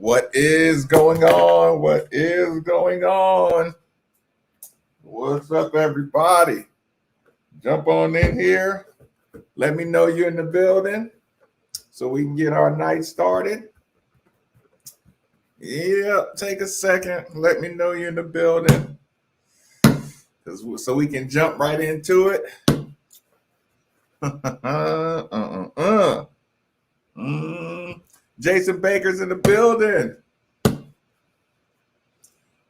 What is going on? What is going on? What's up, everybody? Jump on in here. Let me know you're in the building so we can get our night started. Yeah, take a second. Let me know you're in the building so we can jump right into it. Jason Baker's in the building.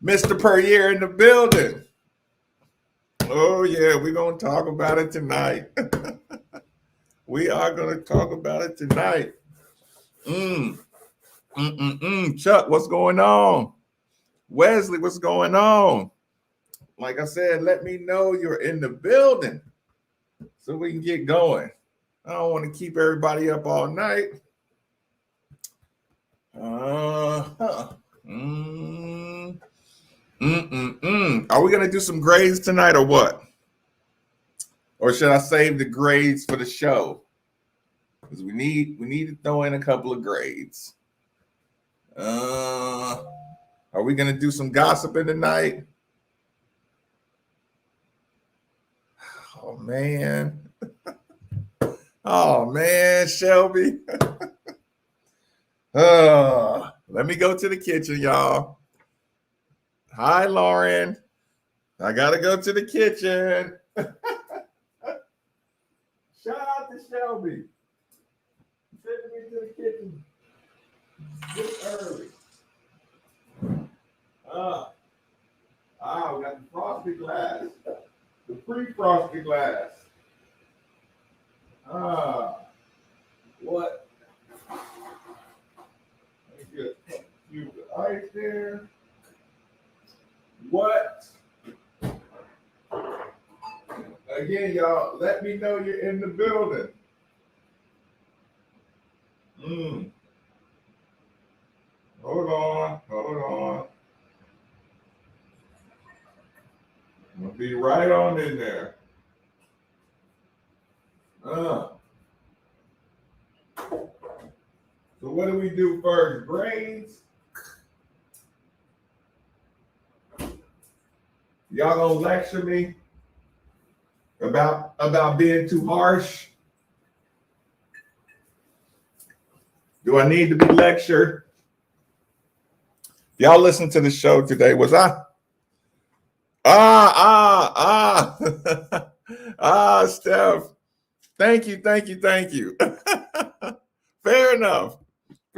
Mr. Perrier in the building. Oh, yeah, we're going to talk about it tonight. We are going to talk about it tonight. Chuck, what's going on? Wesley, what's going on? Like I said, let me know you're in the building so we can get going. I don't want to keep everybody up all night. Are we going to do some grades tonight or what? Or should I save the grades for the show? Because we need to throw in a couple of grades. Are we going to do some gossiping tonight? Oh, man. Oh, man, Shelby. Let me go to the kitchen, y'all. Hi, Lauren. I got to go to the kitchen. Shout out to Shelby. Sending me to the kitchen this early. We got the frosted glass. The pre-frosted glass. What? Let me just use the ice there. What? Again, y'all, let me know you're in the building. Hold on. I'm going to be right on in there. So what do we do first? Grades? Y'all gonna lecture me about being too harsh? Do I need to be lectured? Y'all listen to the show today. Was I? Steph. Thank you. Fair enough.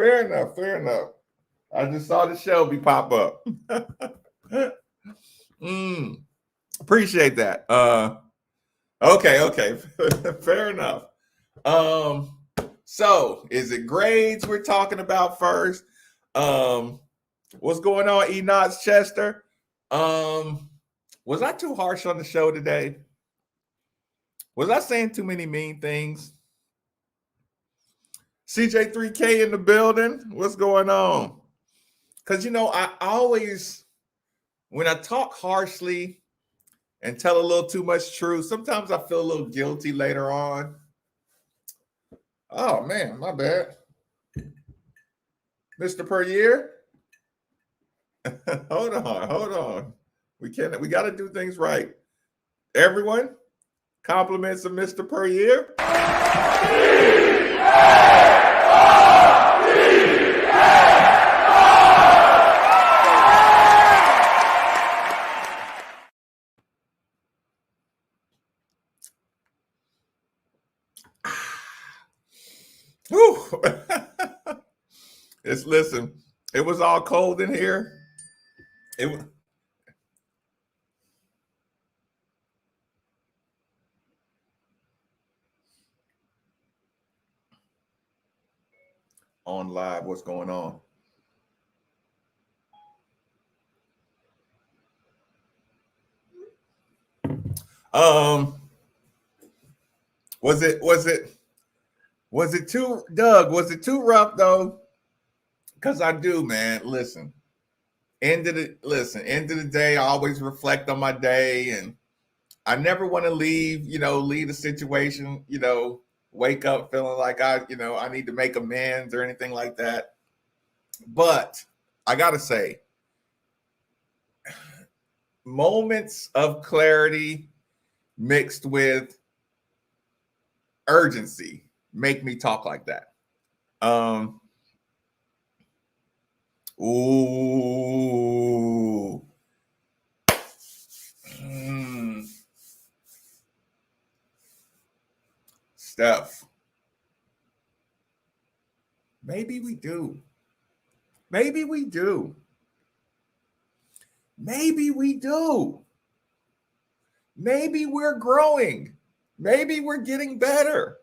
I just saw the Shelby pop up. Appreciate that. Okay. Fair enough. So is it grades we're talking about first? What's going on, Enoch Chester? Was I too harsh on the show today? Was I saying too many mean things? CJ3K in the building. What's going on? Because, I always, when I talk harshly and tell a little too much truth, sometimes I feel a little guilty later on. Oh, man, my bad. Mr. Perrier? Hold on. We got to do things right. Everyone, compliments of Mr. Perrier. Listen, it was all cold in here. It was on live. What's going on? Was it too, Doug? Was it too rough though? Because I do, man. Listen, end of the day, I always reflect on my day, and I never want to leave the situation, wake up feeling like I need to make amends or anything like that. But I gotta say, moments of clarity mixed with urgency make me talk like that. Um, ooh. Steph. Maybe we do. Maybe we do. Maybe we do. Maybe we're growing. Maybe we're getting better.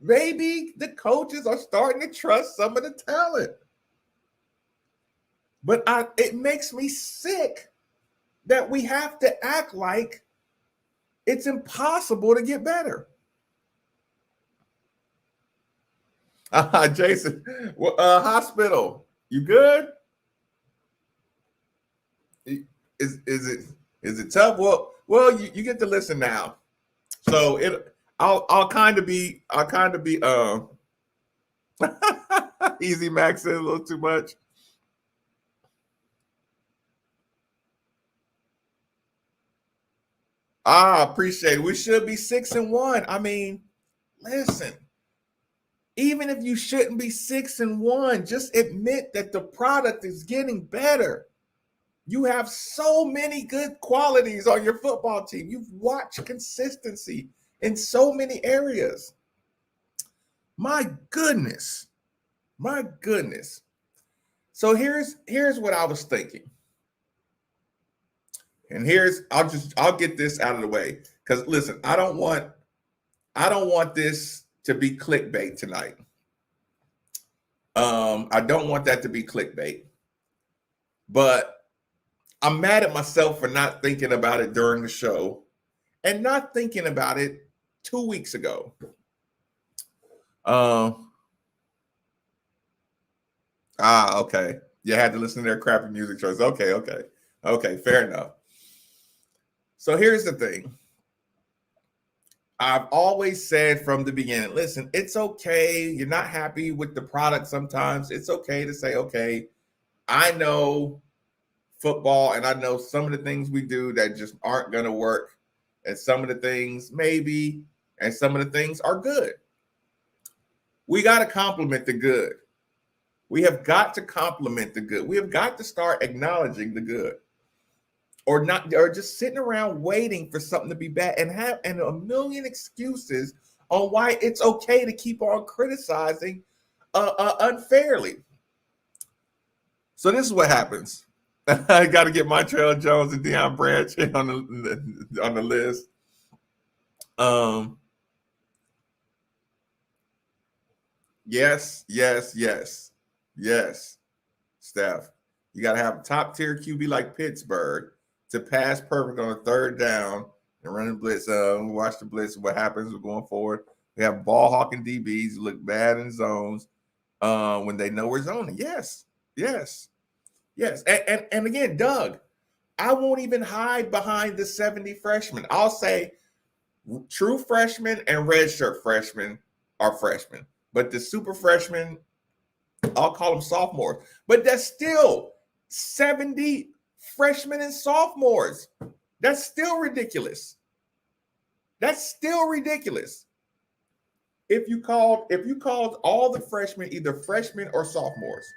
Maybe the coaches are starting to trust some of the talent. But it makes me sick that we have to act like it's impossible to get better. Jason, hospital, you good? Is it tough? Well, you get to listen now. So I'll kind of be Easy Max said a little too much. Appreciate it. We should be 6-1. I mean, listen, even if you shouldn't be 6-1, just admit that the product is getting better. You have so many good qualities on your football team. You've watched consistency in so many areas. My goodness. My goodness. So here's what I was thinking. And I'll get this out of the way. Because listen, I don't want this to be clickbait tonight. I don't want that to be clickbait. But I'm mad at myself for not thinking about it during the show and not thinking about it 2 weeks ago. Okay. You had to listen to their crappy music choice. Okay, fair enough. So here's the thing. I've always said from the beginning, listen, it's okay. You're not happy with the product sometimes. It's okay to say, okay, I know football and I know some of the things we do that just aren't going to work. And some of the things maybe, and some of the things are good. We got to compliment the good. We have got to compliment the good. We have got to start acknowledging the good. Or just sitting around waiting for something to be bad and a million excuses on why it's okay to keep on criticizing unfairly. So this is what happens. I got to get Montreal Jones and Deion Branch on the list. Yes, Steph. You got to have a top tier QB like Pittsburgh to pass perfect on a third down and run the blitz. Watch the blitz. What happens going forward? We have ball hawking DBs look bad in zones when they know we're zoning. Yes. And again, Doug, I won't even hide behind the 70 freshmen. I'll say true freshmen and redshirt freshmen are freshmen, but the super freshmen, I'll call them sophomores. But that's still 70 freshmen and sophomores. That's still ridiculous. If you called all the freshmen either freshmen or sophomores.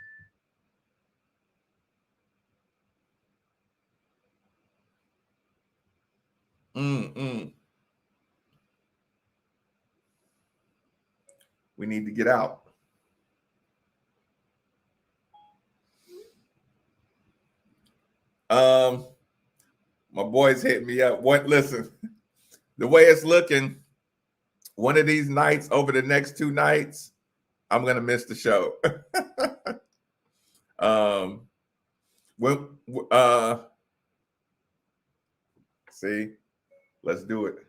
We need to get out. My boys hit me up. Listen, the way it's looking, one of these nights over the next 2 nights, I'm gonna miss the show. See, let's do it.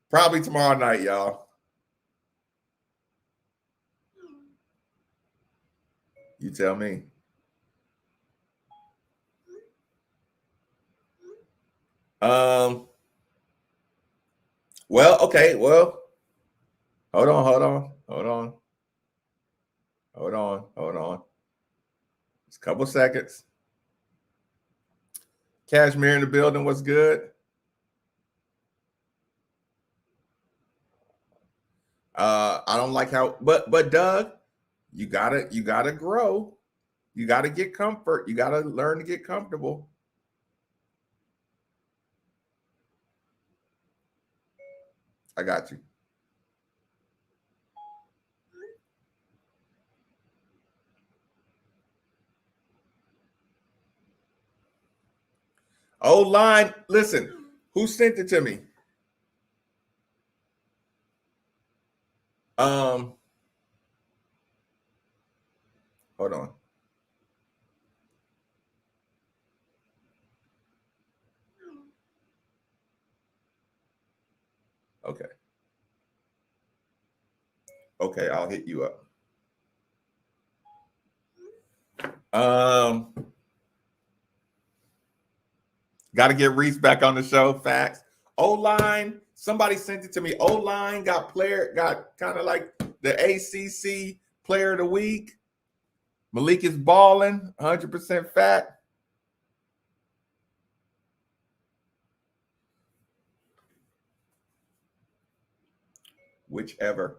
Probably tomorrow night, y'all. You tell me. Well, okay. Well, hold on. Hold on. Just a couple seconds. Cashmere in the building. What's good? I don't like how, but Doug, you gotta grow. You gotta get comfort. You gotta learn to get comfortable. I got you. Oh, line. Listen, who sent it to me? Hold on. Okay. Okay, I'll hit you up. Got to get Reese back on the show. Facts. O-line. Somebody sent it to me. O-line got kind of like the ACC Player of the Week. Malik is balling, 100% fat. Whichever.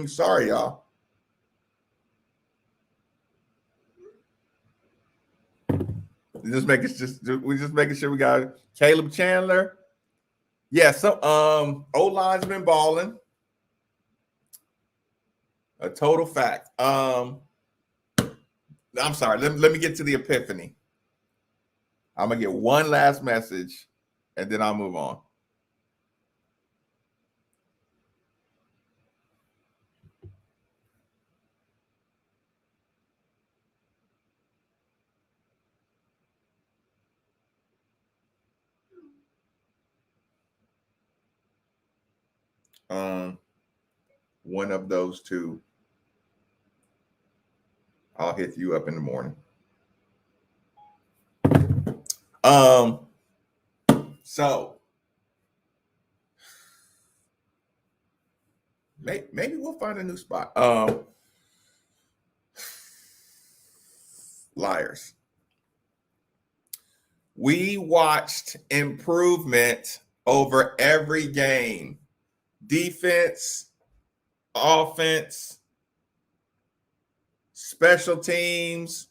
Sorry, y'all. We're just making sure we got Caleb Chandler. Yeah, so O-line's been balling. A total fact. I'm sorry. Let me get to the epiphany. I'm gonna get one last message, and then I'll move on. One of those two, I'll hit you up in the morning. So maybe we'll find a new spot. Liars. We watched improvement over every game. Defense, offense, special teams.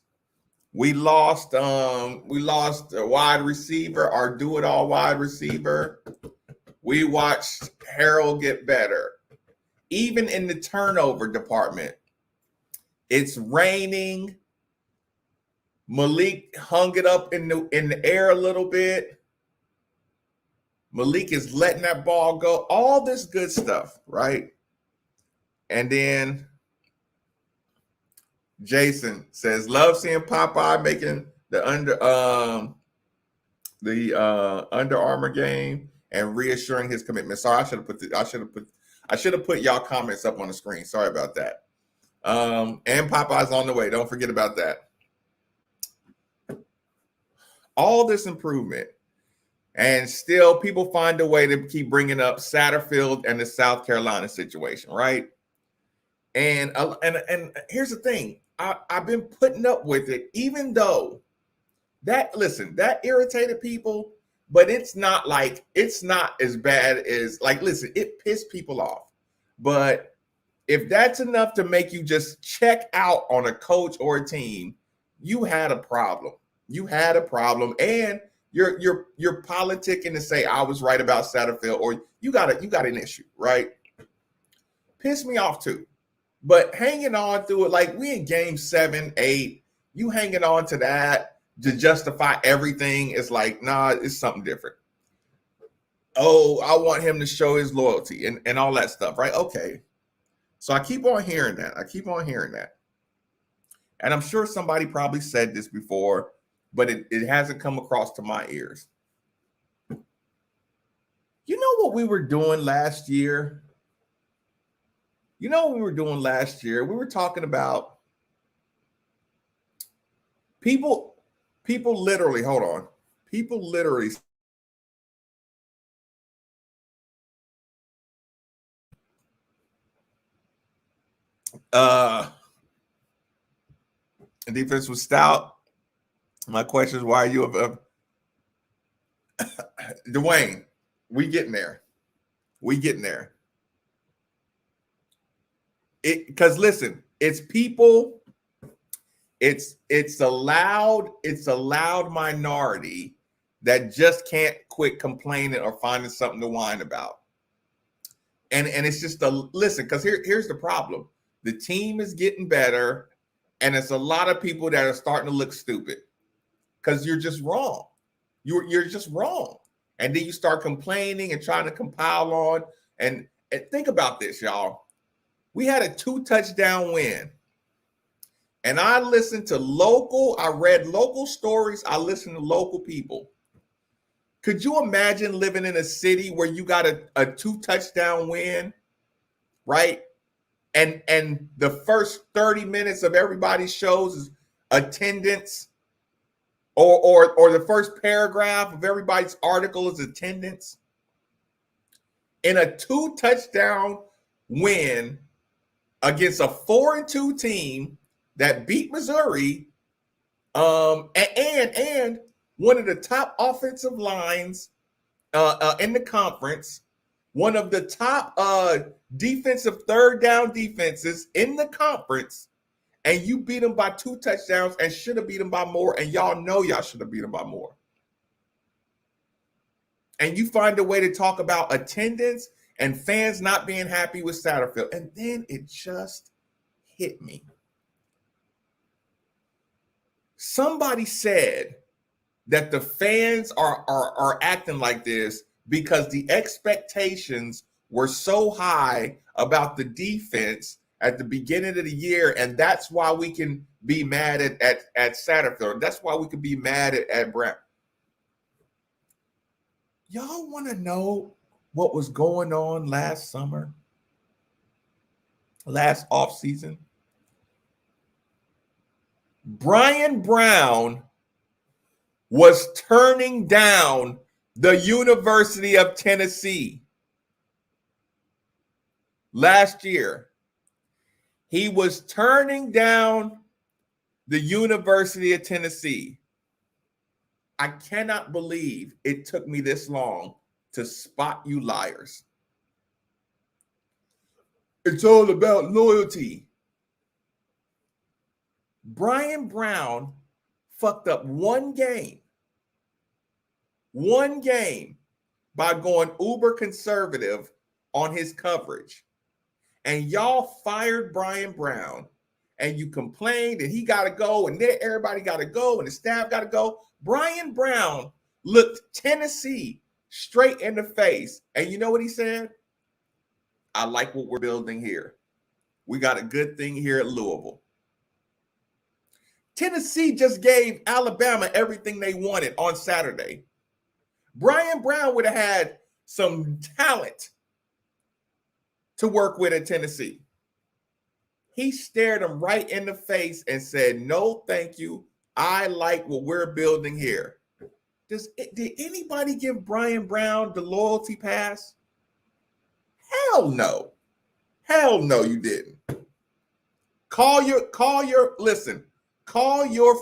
We lost a wide receiver, our do-it-all wide receiver. We watched Harold get better. Even in the turnover department, it's raining. Malik hung it up in the air a little bit. Malik is letting that ball go. All this good stuff, right? And then Jason says, "Love seeing Popeye making the Under Armour game and reassuring his commitment." Sorry, I should have put y'all comments up on the screen. Sorry about that. And Popeye's on the way. Don't forget about that. All this improvement, and still people find a way to keep bringing up Satterfield and the South Carolina situation, right? And here's the thing. I've been putting up with it, even though that irritated people, but it's not as bad as listen, it pissed people off. But if that's enough to make you just check out on a coach or a team, you had a problem. You had a problem, and you're politicking to say I was right about Satterfield, or you got an issue, right? Pissed me off too. But hanging on through it, like we in game 7, 8, you hanging on to that to justify everything is like, nah, it's something different. Oh, I want him to show his loyalty and all that stuff, right? Okay. So I keep on hearing that. And I'm sure somebody probably said this before, but it hasn't come across to my ears. You know what we were doing last year? You know what we were doing last year? We were talking about people, people literally, hold on. People literally defense was stout. My question is, why are you Dwayne? We getting there. We getting there. Because listen, it's people. It's a loud minority that just can't quit complaining or finding something to whine about. And it's just listen, because here's the problem. The team is getting better, and it's a lot of people that are starting to look stupid because you're just wrong. You're just wrong. And then you start complaining and trying to compile on. And think about this, y'all. We had a 2-touchdown win. And I read local stories. I listened to local people. Could you imagine living in a city where you got a 2-touchdown win, right? And the first 30 minutes of everybody's shows is attendance, or the first paragraph of everybody's article is attendance. In a 2-touchdown win against a 4-2 team that beat Missouri, and one of the top offensive lines in the conference, one of the top defensive third down defenses in the conference, and you beat them by 2 touchdowns and should have beat them by more, and y'all know y'all should have beat them by more. And you find a way to talk about attendance and fans not being happy with Satterfield. And then it just hit me. Somebody said that the fans are acting like this because the expectations were so high about the defense at the beginning of the year, and that's why we can be mad at Satterfield. That's why we can be mad at Brown. Y'all want to know what was going on last summer, last offseason? Brian Brown was turning down the University of Tennessee last year. He was turning down the University of Tennessee. I cannot believe it took me this long to spot you liars. It's all about loyalty. Brian Brown fucked up one game by going uber conservative on his coverage. And y'all fired Brian Brown, and you complained and he got to go, and then everybody got to go, and the staff got to go. Brian Brown looked Tennessee straight in the face, and you know what he said? I like what we're building here. We got a good thing here at Louisville. Tennessee just gave Alabama everything they wanted on Saturday. Brian Brown would have had some talent to work with at Tennessee. He stared him right in the face and said, no, thank you. I like what we're building here. Did anybody give Brian Brown the loyalty pass? Hell no. Hell no, you didn't. Call your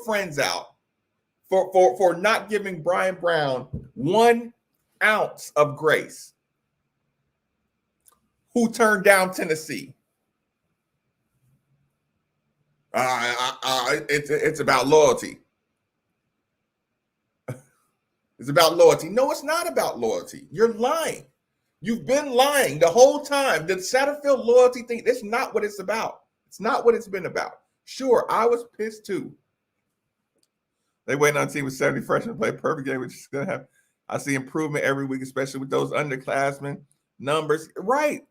friends out for not giving Brian Brown 1 ounce of grace. Who turned down Tennessee? It's about loyalty. It's about loyalty. No, it's not about loyalty. You're lying. You've been lying the whole time. The Satterfield loyalty thing, that's not what it's about. It's not what it's been about. Sure, I was pissed too. They waiting on a team with 70 freshmen to play a perfect game, which is going to happen. I see improvement every week, especially with those underclassmen numbers. Right.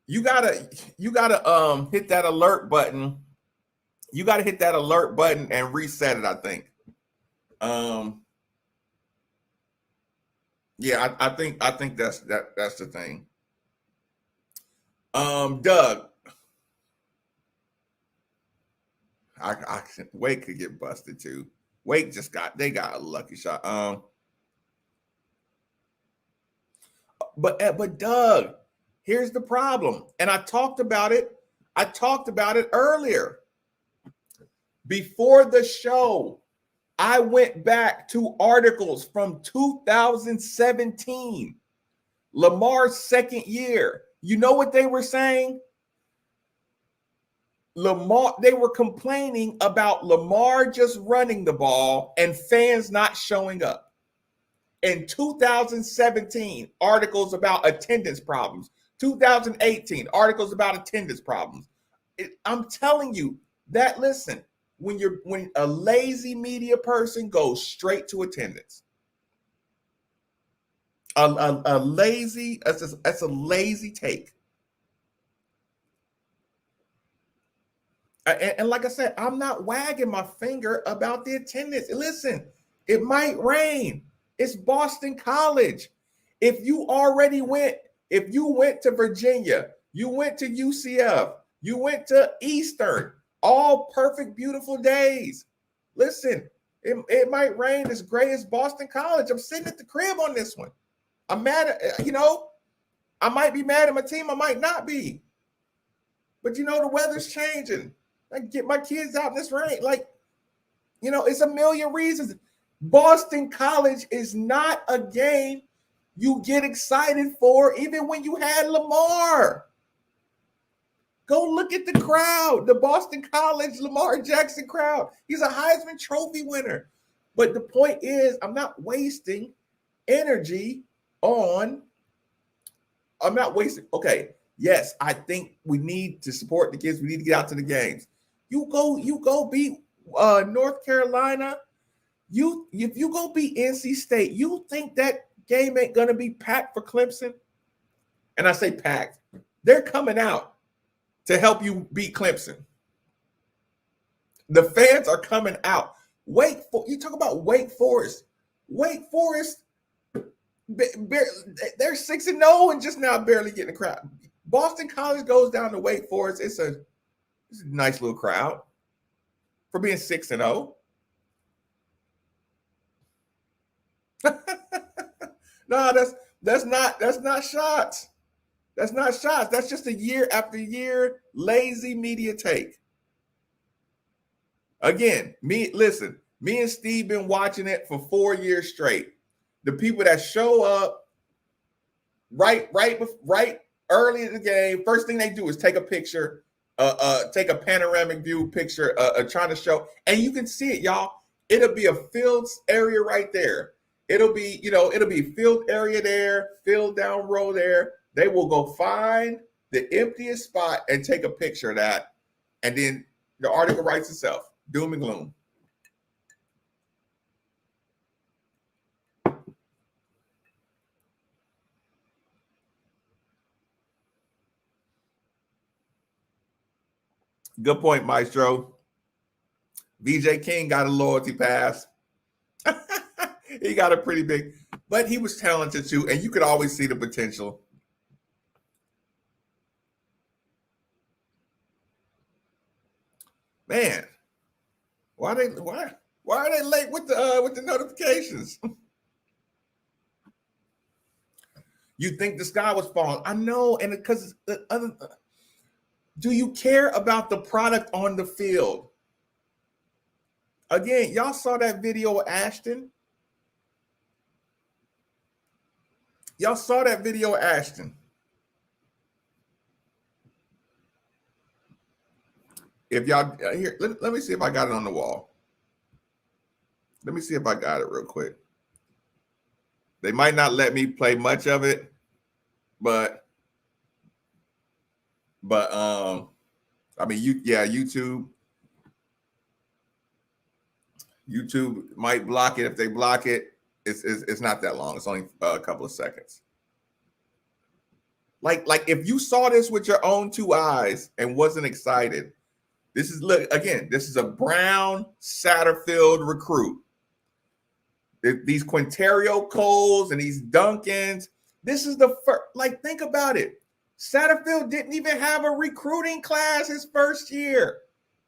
You gotta hit that alert button You got to hit that alert button and reset it, I think. Yeah, I think that's the thing. Doug, I Wake could get busted too. Wake they got a lucky shot. But Doug, here's the problem, and I talked about it earlier. Before the show, I went back to articles from 2017, Lamar's second year. You know what they were saying? They were complaining about Lamar just running the ball and fans not showing up. In 2017, articles about attendance problems. 2018, articles about attendance problems. I'm telling you that, listen, when a lazy media person goes straight to attendance, a lazy, that's a lazy take. And like I said, I'm not wagging my finger about the attendance. Listen, it might rain. It's Boston College. If you went to Virginia, you went to UCF, you went to Eastern, all perfect, beautiful days. Listen, it might rain as gray as Boston College. I'm sitting at the crib on this one. I'm mad at, I might be mad at my team. I might not be. But the weather's changing. I get my kids out in this rain. It's a million reasons. Boston College is not a game you get excited for, even when you had Lamar. Go look at the crowd, the Boston College Lamar Jackson crowd. He's a Heisman Trophy winner. But the point is, I'm not wasting energy on. Okay, yes, I think we need to support the kids. We need to get out to the games. You go beat North Carolina. If you go beat NC State, you think that game ain't gonna be packed for Clemson? And I say packed. They're coming out to help you beat Clemson. The fans are coming out. You talk about Wake Forest. Wake Forest, they're 6-0 and just now barely getting a crowd. Boston College goes down to Wake Forest. It's a nice little crowd for being 6-0. No, that's not shots. That's not shots. That's just a year after year lazy media take. Again, me and Steve been watching it for 4 years straight. The people that show up right early in the game, first thing they do is take a picture, take a panoramic view picture, trying to show, and you can see it, y'all. It'll be a field area right there. It'll be field area there, field down row there. They will go find the emptiest spot and take a picture of that, and then the article writes itself. Doom and gloom. Good point, Maestro. VJ King got a loyalty pass. He got a pretty big, but he was talented too, and you could always see the potential. Man, why are they late with the notifications? You think the sky was falling? I know, and because do you care about the product on the field? Again, y'all saw that video of Ashton. Y'all saw that video of Ashton. If y'all here, let me see if I got it on the wall. Let me see if I got it real quick. They might not let me play much of it, but I mean, YouTube might block it. If they block it, it's not that long. It's only a couple of seconds. Like if you saw this with your own two eyes and wasn't excited, This is, look, again, this is a Brown Satterfield recruit. These Quinterio Coles and these Duncans. This is the first, like, think about it. Satterfield didn't even have a recruiting class his first year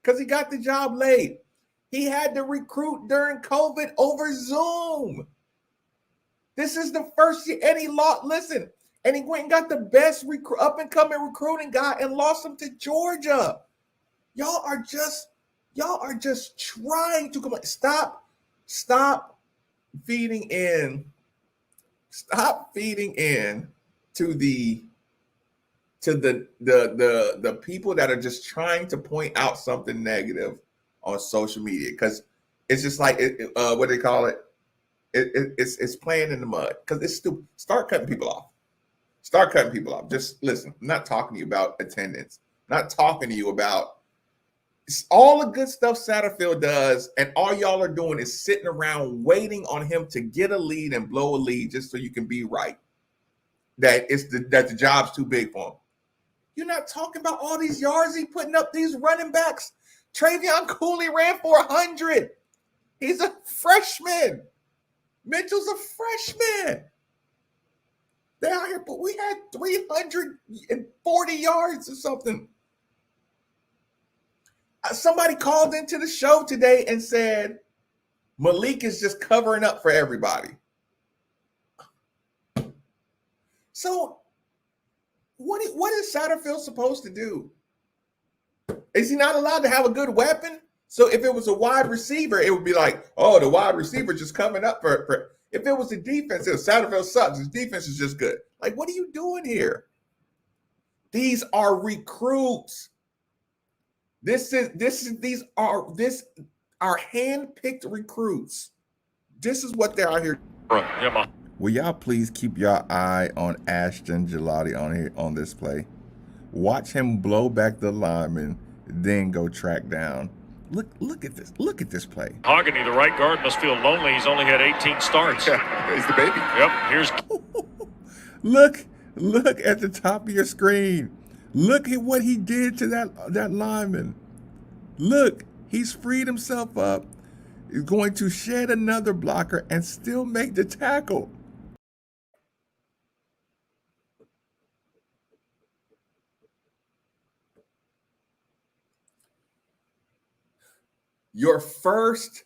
because he got the job late. He had to recruit during COVID over Zoom. This is the first year, and he lost. Listen, and he went and got the best up and coming recruiting guy and lost him to Georgia. Y'all are just trying to come on. Stop feeding in. Stop feeding in to the people that are just trying to point out something negative on social media, because it's just like what they call it. It's playing in the mud because it's stupid. Start cutting people off. Just listen. I'm not talking to you about attendance. I'm not talking to you about all the good stuff Satterfield does, and all y'all are doing is sitting around waiting on him to get a lead and blow a lead just so you can be right. That the job's too big for him. You're not talking about all these yards he putting up, these running backs. Travion Cooley ran for 100. He's a freshman. Mitchell's a freshman. They're out here, but we had 340 yards or something. Somebody called into the show today and said Malik is just covering up for everybody. So what is Satterfield supposed to do? Is he not allowed to have a good weapon? So if it was a wide receiver, it would be like, oh, the wide receiver just coming up for. If it was the defense, if Satterfield sucks, his defense is just good. Like, what are you doing here? These are recruits. These are hand-picked recruits. This is what they're out here. Will y'all please keep your eye on Ashton Gillotte on here on this play? Watch him blow back the lineman, then go track down. Look at this. Look at this play. Hogany, the right guard, must feel lonely. He's only had 18 starts. He's the baby. Yep. Here's look at the top of your screen. Look at what he did to that lineman. Look, he's freed himself up. He's going to shed another blocker and still make the tackle. Your first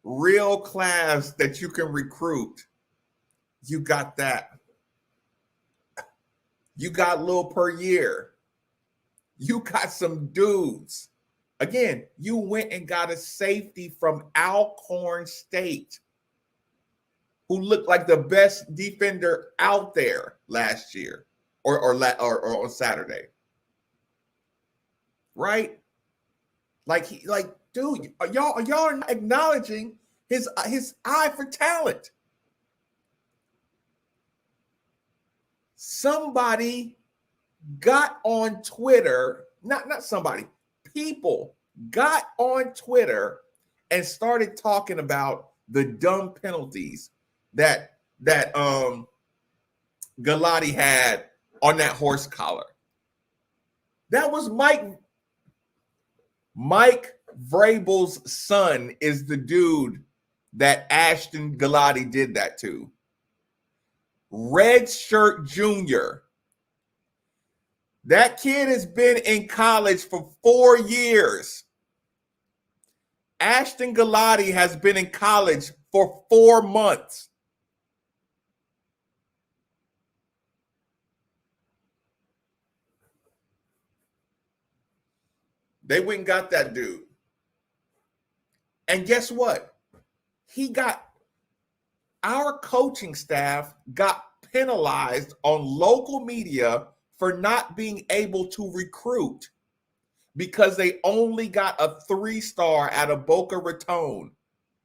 real class that you can recruit, you got that. You got little per year. You got some dudes. Again, you went and got a safety from Alcorn State who looked like the best defender out there last year or on Saturday. Right? Dude, y'all are not acknowledging his eye for talent. Somebody got on Twitter, not somebody, people got on Twitter and started talking about the dumb penalties that Gillotte had on that horse collar. That was Mike Vrabel's son is the dude that Ashton Gillotte did that to. Red Shirt Jr. That kid has been in college for 4 years. Ashton Gillotte has been in college for 4 months. They went and got that dude. And guess what? Our coaching staff got penalized on local media for not being able to recruit because they only got a 3-star out of Boca Raton,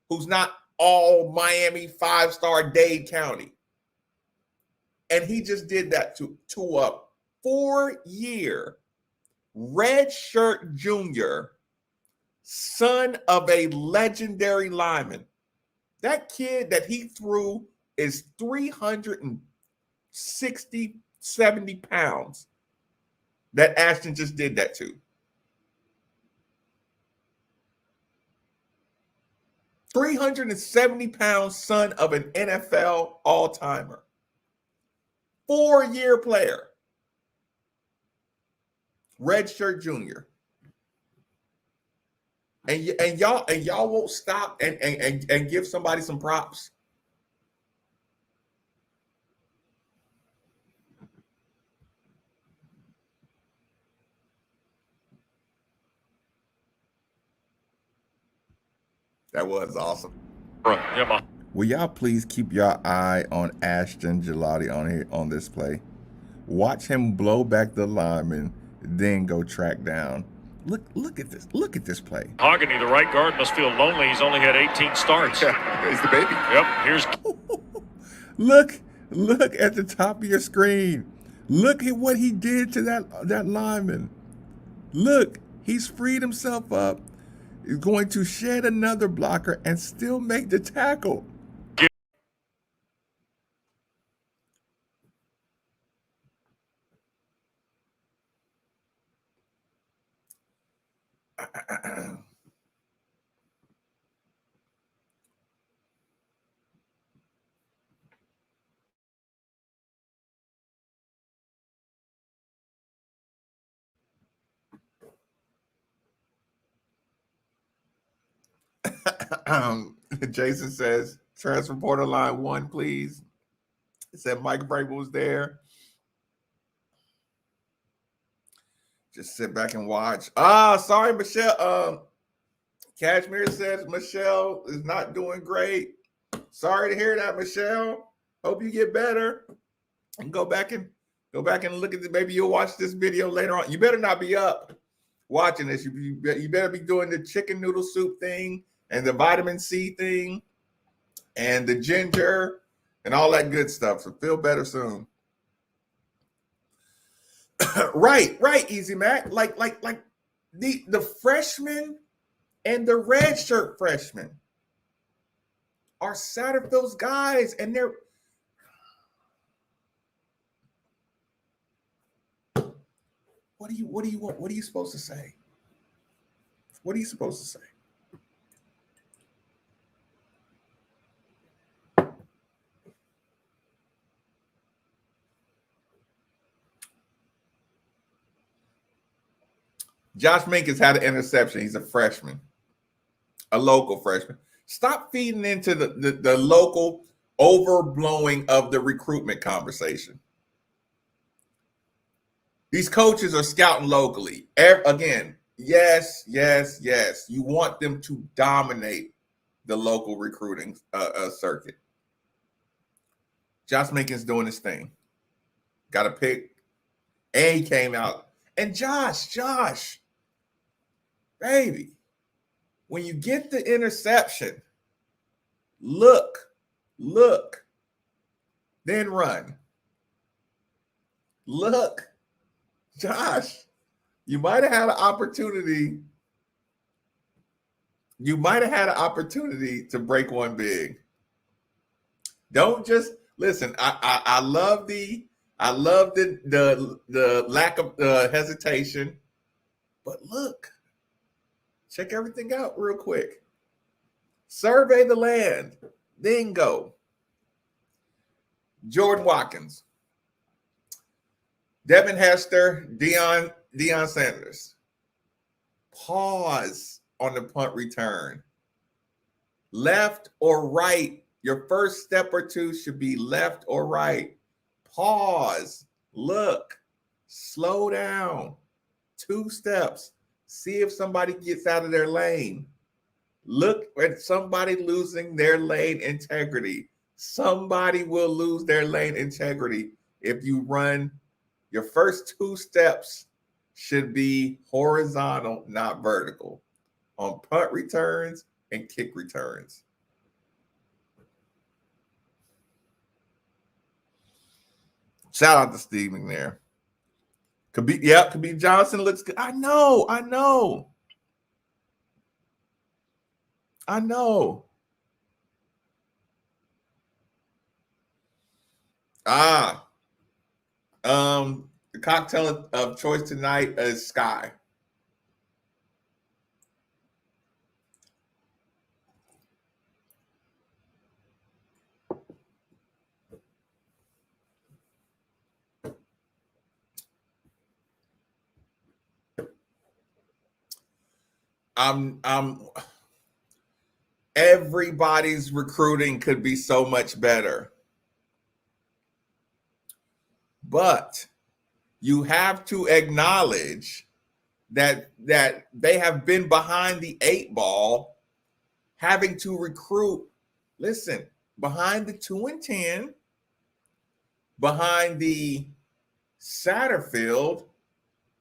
who's not all Miami 5-star Dade County. And he just did that to a 4-year Red Shirt Jr., son of a legendary lineman. That kid that he threw is 360, 70 pounds that Ashton just did that to. 370-pound son of an NFL all-timer. 4-year player. Redshirt junior. And y'all won't stop and give somebody some props. That was awesome. Yeah, Will y'all please keep your eye on Ashton Gelati on here on this play? Watch him blow back the lineman, then go track down. Look at this. Look at this play. Hogany, the right guard, must feel lonely. He's only had 18 starts. Yeah, he's the baby. Yep, here's Look at the top of your screen. Look at what he did to that lineman. Look, he's freed himself up. He's going to shed another blocker and still make the tackle. Jason says, transfer portal line 1, please. It said Mike Vrabel was there. Just sit back and watch. Sorry, Michelle. Cashmere says Michelle is not doing great. Sorry to hear that, Michelle. Hope you get better. And go back and look at this. Maybe you'll watch this video later on. You better not be up watching this. You better be doing the chicken noodle soup thing and the vitamin C thing and the ginger and all that good stuff. So feel better soon. Right, Easy Mac. Like the freshmen and the red shirt freshmen are Satterfield's guys, and they're what do you want? What are you supposed to say? What are you supposed to say? Josh Minkins had an interception. He's a freshman, a local freshman. Stop feeding into the local overblowing of the recruitment conversation. These coaches are scouting locally. Again, yes. You want them to dominate the local recruiting circuit. Josh Minkins doing his thing. Got a pick. And he came out. And Josh, baby, when you get the interception, look, then run. Look, Josh, you might have had an opportunity. You might have had an opportunity to break one big. Don't just listen. I love the lack of hesitation, but look, check everything out real quick. Survey the land, then go. Jordan Watkins, Devin Hester, Deion Sanders. Pause on the punt return. Left or right. Your first step or two should be left or right. Pause. Look. Slow down. 2 steps. See if somebody gets out of their lane. Look at somebody losing their lane integrity. Somebody will lose their lane integrity if you run. Your first 2 steps should be horizontal, not vertical, on punt returns and kick returns. Shout out to Steve McNair. Khabib Johnson looks good. I know. The cocktail of choice tonight is Sky. I'm everybody's recruiting could be so much better. But you have to acknowledge that they have been behind the 8 ball, having to recruit. Listen, behind the 2 and 10, behind the Satterfield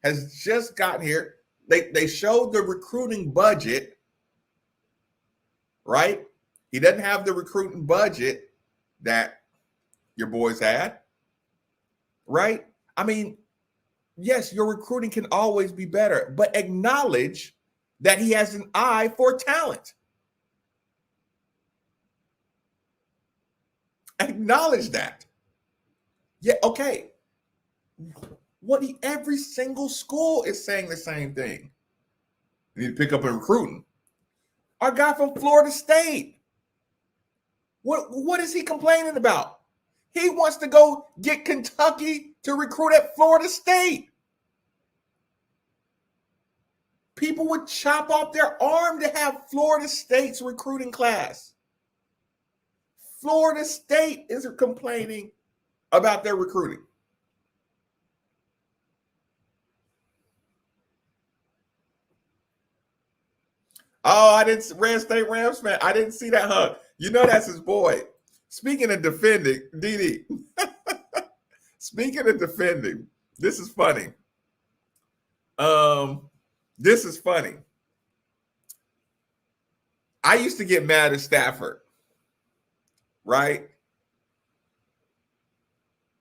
has just gotten here. They showed the recruiting budget, right? He doesn't have the recruiting budget that your boys had, right? I mean, yes, your recruiting can always be better, but acknowledge that he has an eye for talent. Acknowledge that. Yeah, okay. Every single school is saying the same thing. You need to pick up in recruiting. Our guy from Florida State. What is he complaining about? He wants to go get Kentucky to recruit at Florida State. People would chop off their arm to have Florida State's recruiting class. Florida State is complaining about their recruiting. Oh, I didn't. Red State Rams fan. I didn't see that hug. You know that's his boy. Speaking of defending, DD. Speaking of defending, this is funny. This is funny. I used to get mad at Stafford, right?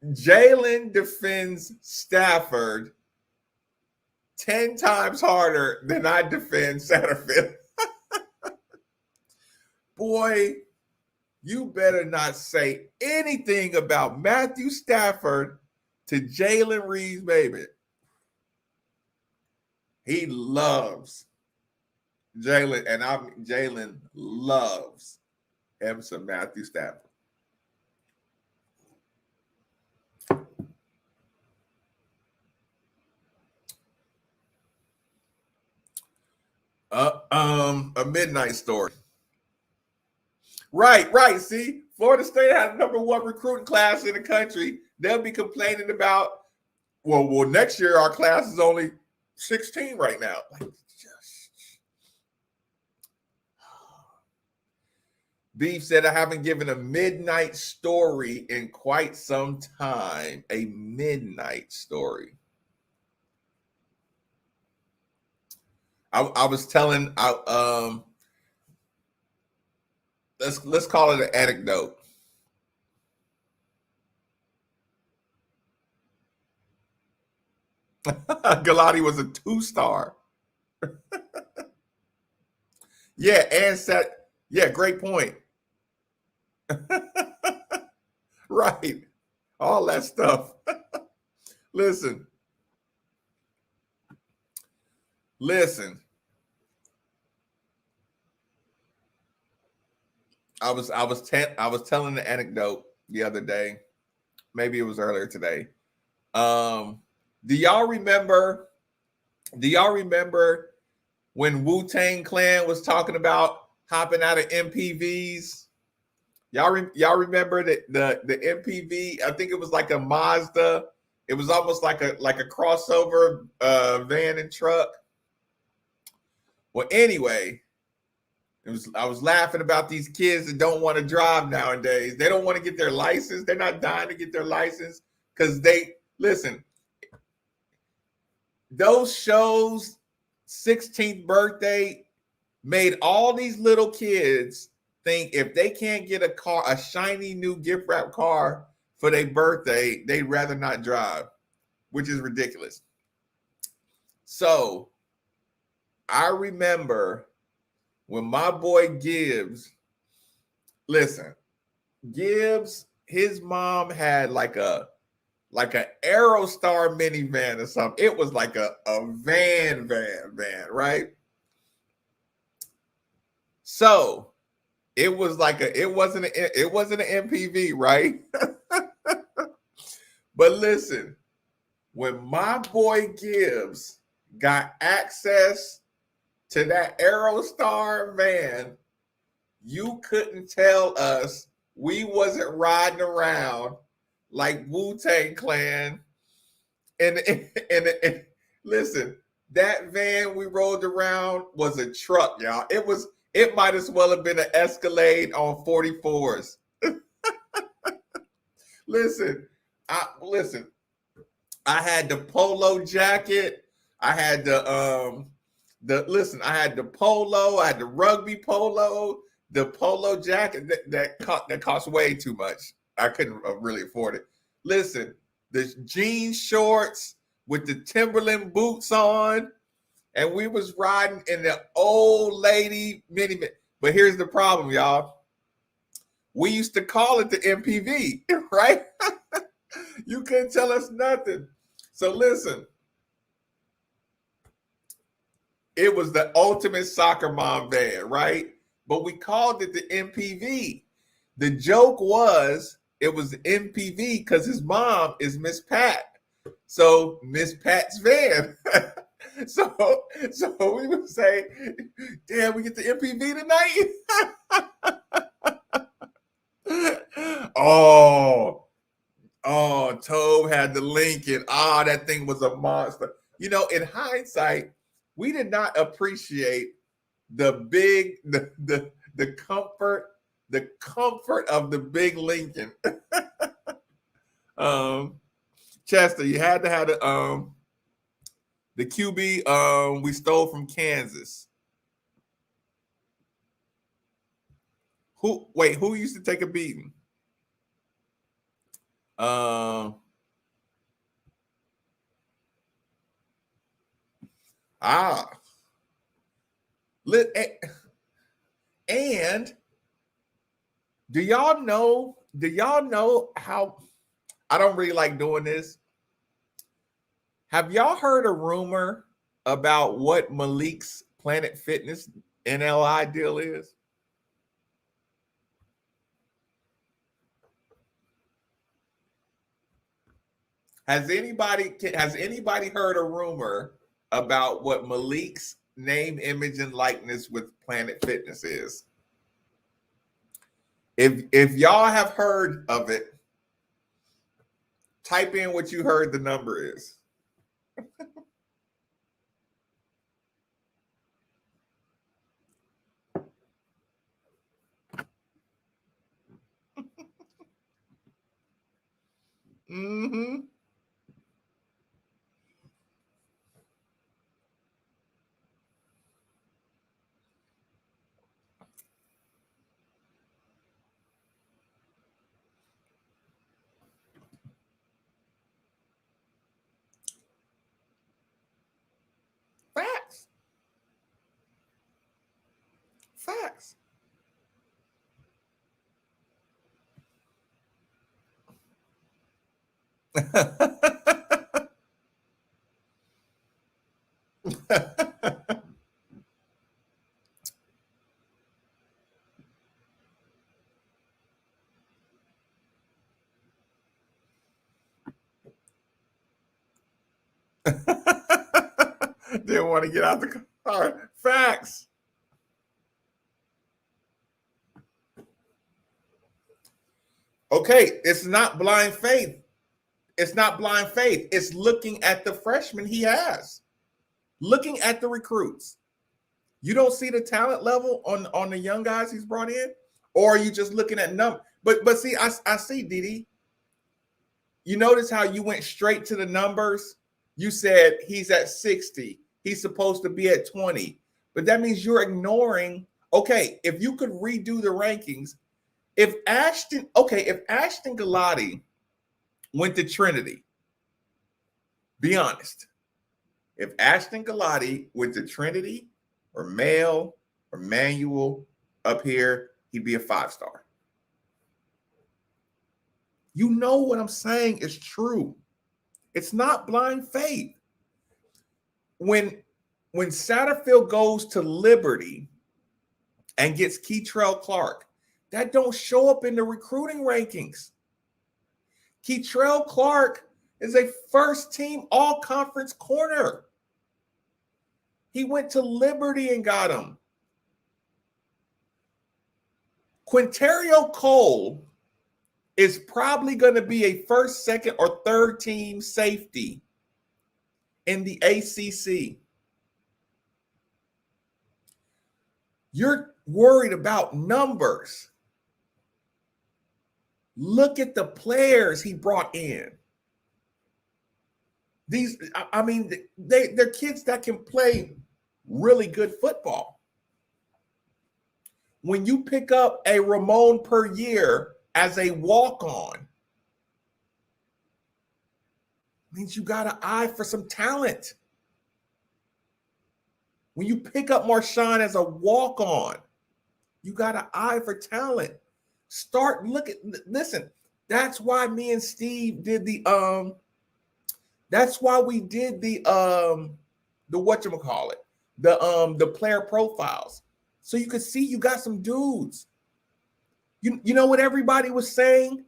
Jalen defends Stafford 10 times harder than I defend Satterfield. Boy, you better not say anything about Matthew Stafford to Jalen Reeves, baby. He loves Jalen, and Jalen loves him some Matthew Stafford. A midnight story. Right. See, Florida State had the #1 recruiting class in the country. They'll be complaining about, well, next year our class is only 16 right now. Beef said, I haven't given a midnight story in quite some time. A midnight story. I was telling, let's call it an anecdote. Galati was a 2-star. Yeah, and great point. Right. All that stuff. Listen. I was telling the anecdote the other day. Maybe it was earlier today. Do y'all remember when Wu-Tang Clan was talking about hopping out of MPVs? Y'all remember that the MPV? I think it was like a Mazda. It was almost like a crossover van and truck. Well, anyway, I was laughing about these kids that don't want to drive nowadays. They don't want to get their license. They're not dying to get their license because listen. Those shows, 16th birthday, made all these little kids think if they can't get a shiny new gift wrap car for their birthday, they'd rather not drive, which is ridiculous. So I remember when my boy Gibbs, his mom had like an Aerostar minivan or something. It was like a van, right? So it wasn't an MPV, right? But listen, when my boy Gibbs got access to that Aerostar van, you couldn't tell us we wasn't riding around like Wu-Tang Clan. And listen, that van we rolled around was a truck, y'all. It might as well have been an Escalade on 44s. Listen, I had the polo jacket. I had I had the polo, I had the rugby polo, the polo jacket that cost way too much. I couldn't really afford it. Listen, the jean shorts with the Timberland boots on, and we was riding in the old lady minivan. But here's the problem, y'all. We used to call it the MPV, right? You couldn't tell us nothing. So listen, it was the ultimate soccer mom van, right? But we called it the MPV. The joke was it was the MPV because his mom is Miss Pat. So Miss Pat's van. so we would say, damn, we get the MPV tonight. Oh, Tobe had the Lincoln. That thing was a monster. You know, in hindsight, we did not appreciate the comfort of the big Lincoln. Chester, you had to have the QB we stole from Kansas. Who used to take a beating? And do y'all know how I don't really like doing this? Have y'all heard a rumor about what Malik's Planet Fitness NLI deal is? Has anybody heard a rumor about what Malik's name, image, and likeness with Planet Fitness is? If y'all have heard of it, type in what you heard the number is. Mm-hmm. Facts. Facts. Didn't want to get out the car. Facts. Okay, it's not blind faith. It's not blind faith. It's looking at the freshmen he has, looking at the recruits. You don't see the talent level on the young guys he's brought in, or are you just looking at numbers? But see, I see, Didi. You notice how you went straight to the numbers? You said he's at 60. He's supposed to be at 20. But that means you're ignoring, okay, if you could redo the rankings, if Ashton Galati went to Trinity, be honest. If Ashton Galati went to Trinity or Male or Manual up here, he'd be a 5-star. You know what I'm saying is true. It's not blind faith. When Satterfield goes to Liberty and gets Keitrell Clark, that don't show up in the recruiting rankings. Keitrell Clark is a first-team all-conference corner. He went to Liberty and got him. Quinterio Cole is probably going to be a first, second, or third team safety in the ACC. You're worried about numbers. Look at the players he brought in. These, I mean, they're kids that can play really good football. When you pick up a Ramon per year as a walk-on, means you got an eye for some talent. When you pick up Marshawn as a walk-on, you got an eye for talent. Start looking. Listen, that's why me and Steve did that's why we did the whatchamacallit, the player profiles. So you could see you got some dudes. You know what everybody was saying?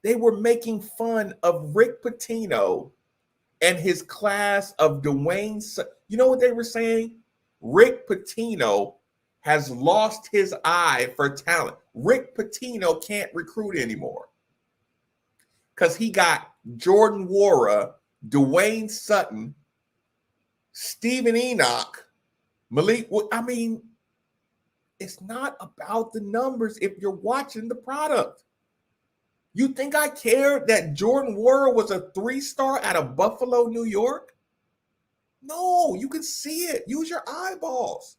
They were making fun of Rick Pitino and his class of Dwayne. You know what they were saying? Rick Pitino has lost his eye for talent. Rick Pitino can't recruit anymore because he got Jordan Wara, Dwayne Sutton, Stephen Enoch, Malik. I mean, it's not about the numbers if you're watching the product. You think I cared that Jordan Wara was a 3-star out of Buffalo, New York? No, you can see it. Use your eyeballs.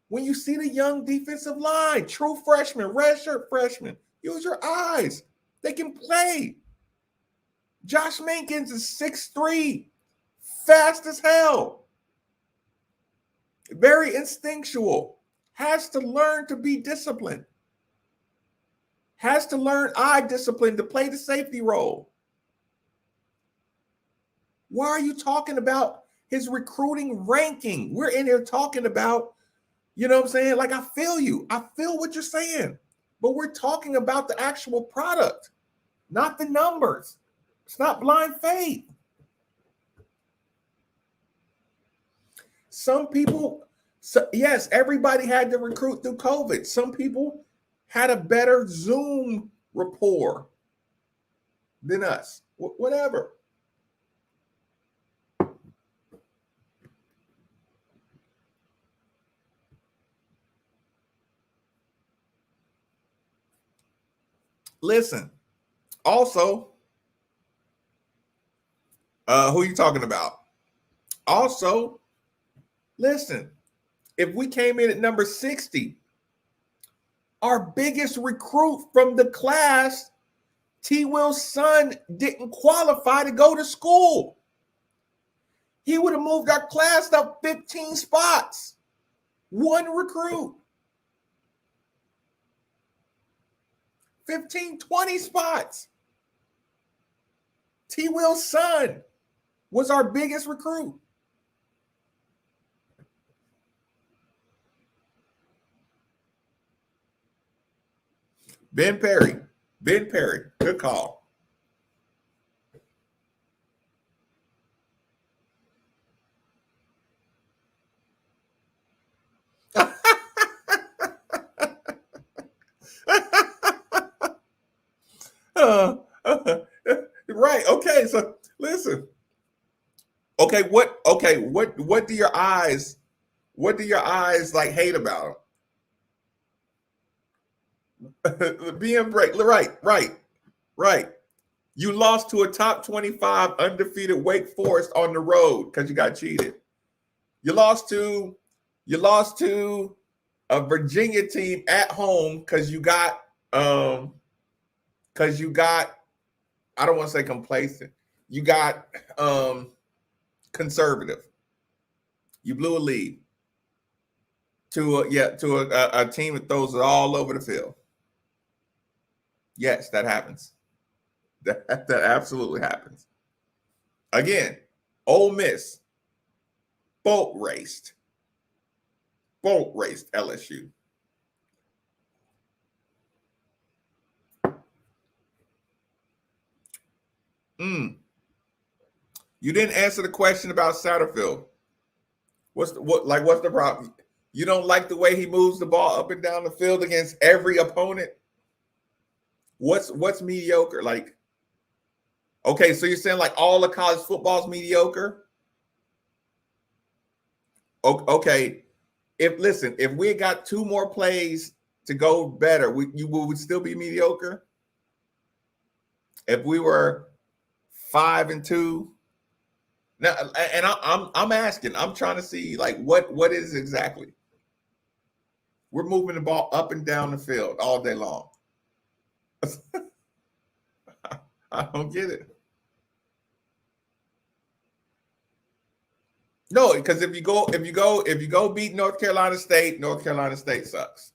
When you see the young defensive line, true freshman, redshirt freshman, use your eyes. They can play. Josh Minkins is 6'3", fast as hell. Very instinctual. Has to learn to be disciplined. Has to learn eye discipline to play the safety role. Why are you talking about his recruiting ranking? We're in here talking about, you know what I'm saying? Like, I feel you. I feel what you're saying. But we're talking about the actual product, not the numbers. It's not blind faith. Some people, yes, everybody had to recruit through COVID. Some people had a better Zoom rapport than us. Whatever. Listen, also, who are you talking about? Also, listen, if we came in at number 60, our biggest recruit from the class, T. Will's son, didn't qualify to go to school. He would have moved our class up 15 spots. One recruit. 15, 20 spots. T. Will's son was our biggest recruit. Ben Perry, good call. Right. Okay. So listen. Okay. What do your eyes like hate about him? Being right. You lost to a top 25 undefeated Wake Forest on the road because you got cheated. You lost to a Virginia team at home because you got I don't want to say complacent. You got conservative. You blew a lead to a team that throws it all over the field. Yes, that happens. That absolutely happens. Again, Ole Miss boat raced LSU. You didn't answer the question about Satterfield. What's the problem? You don't like the way he moves the ball up and down the field against every opponent? What's mediocre? Like, okay, so you're saying like all of college football is mediocre? Okay, if we got 2 more plays to go better, we would still be mediocre. If we were 5-2, now, and I'm asking, I'm trying to see like what is exactly. We're moving the ball up and down the field all day long. I don't get it. No, because if you go beat North Carolina State sucks.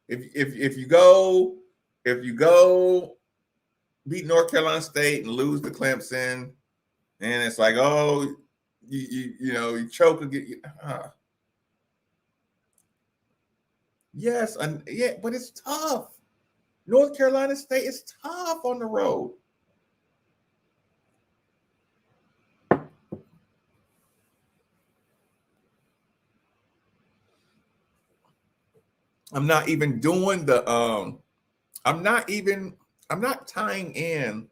If you go beat North Carolina State and lose to Clemson, and it's like, oh, you choke again. Yes, and yeah, but it's tough. North Carolina State is tough on the road. I'm not even doing the I'm not tying in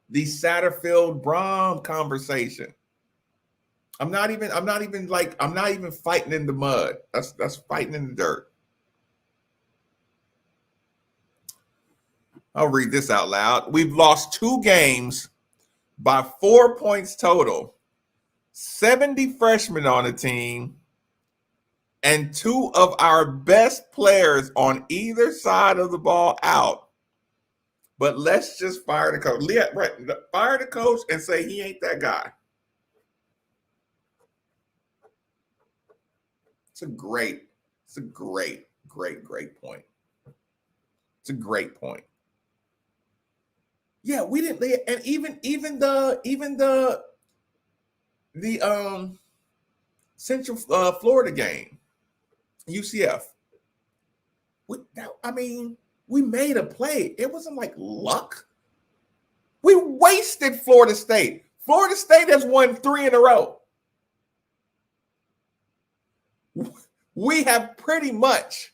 the Satterfield Brom conversation. I'm not even fighting in the mud. That's fighting in the dirt. I'll read this out loud. We've lost 2 games by 4 points total. 70 freshmen on the team, and 2 of our best players on either side of the ball out. But let's just fire the coach. Right, fire the coach and say he ain't that guy. It's a great point. It's a great point. Yeah, we didn't, and even the Central Florida game, UCF. We made a play. It wasn't like luck. We wasted Florida State. Florida State has won 3 in a row. We have pretty much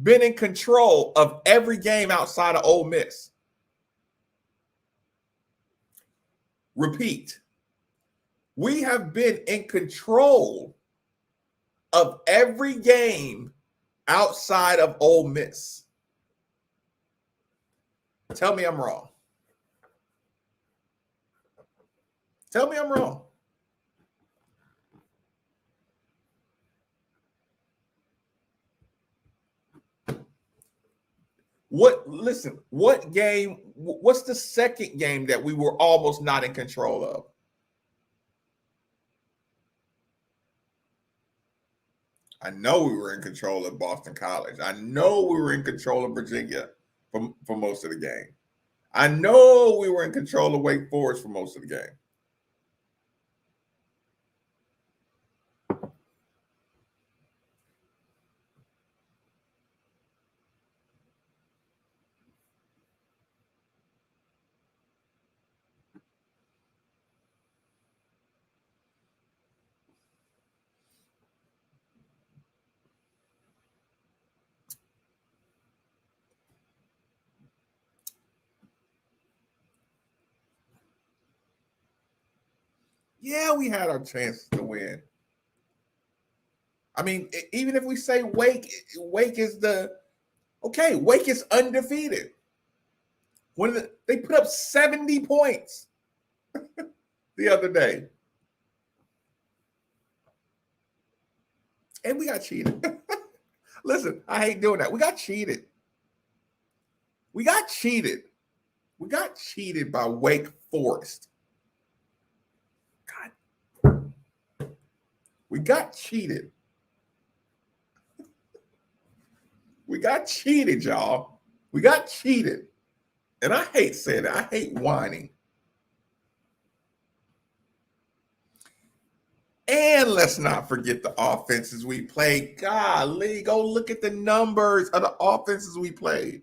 been in control of every game outside of Ole Miss. Repeat. We have been in control of every game outside of Ole Miss. Tell me I'm wrong. Tell me I'm wrong. What game, what's the second game that we were almost not in control of? I know we were in control of Boston College. I know we were in control of Virginia for most of the game. I know we were in control of Wake Forest for most of the game. Yeah, we had our chances to win. I mean, even if we say Wake is Wake is undefeated. They put up 70 points the other day. And we got cheated. Listen, I hate doing that. We got cheated. We got cheated by Wake Forest. God. We got cheated. We got cheated, y'all. We got cheated. And I hate saying it. I hate whining. And let's not forget the offenses we played. Golly, go look at the numbers of the offenses we played.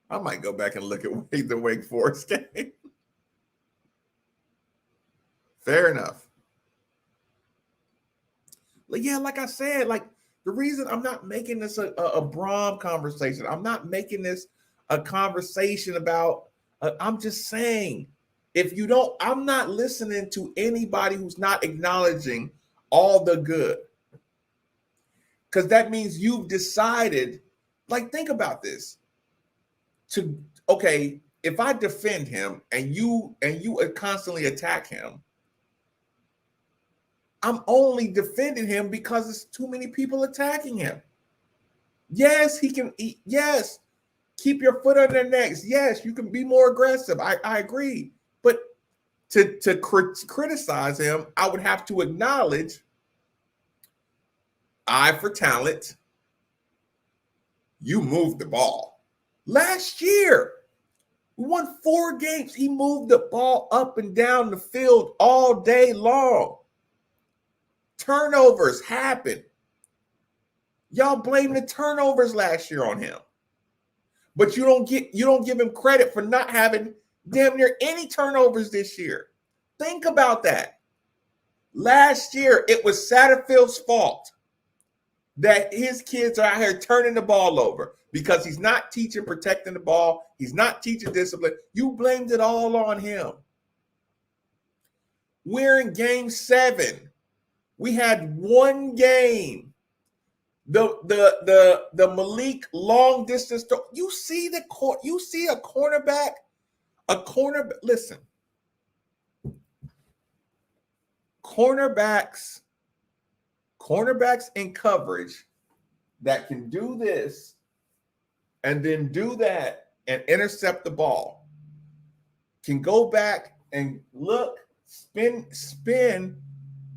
I might go back and look at the Wake Forest game. Fair enough. Yeah, like I said, like the reason I'm not making this a Braum conversation, I'm not making this a conversation about, I'm just saying, if you don't, I'm not listening to anybody who's not acknowledging all the good. Because that means you've decided, like, think about this. Okay, if I defend him and you constantly attack him, I'm only defending him because there's too many people attacking him. Yes, he can. Yes, keep your foot on their necks. Yes, you can be more aggressive. I agree. But to criticize him, I would have to acknowledge eye for talent. You moved the ball. Last year, we won 4 games. He moved the ball up and down the field all day long. Turnovers happen. Y'all blame the turnovers last year on him. But you don't give him credit for not having damn near any turnovers this year. Think about that. Last year, it was Satterfield's fault that his kids are out here turning the ball over because he's not teaching protecting the ball. He's not teaching discipline. You blamed it all on him. We're in game 7. We had 1 game. The Malik long distance throw. You see a cornerback. Listen, cornerbacks in coverage that can do this and then do that and intercept the ball can go back and look, spin,